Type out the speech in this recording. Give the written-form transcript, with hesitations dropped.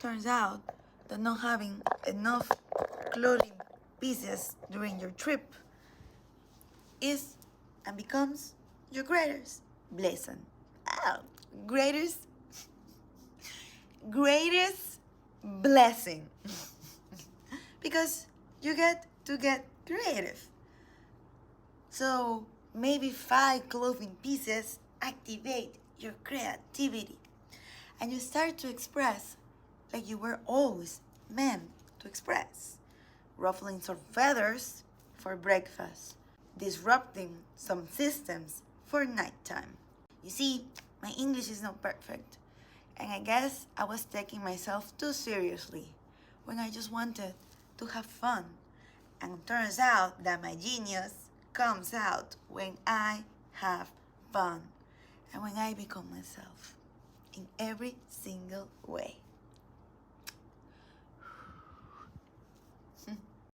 Turns out that not having enough clothing pieces during your trip is and becomes your greatest blessing. Oh, greatest blessing. Because you get creative. So maybe 5 clothing pieces activate your creativity. And you start to express like you were always meant to express. Ruffling some feathers for breakfast. Disrupting some systems for nighttime. You see, my English is not perfect. And I guess I was taking myself too seriously when I just wanted to have fun. And turns out that my genius comes out when I have fun and when I become myself in every single way.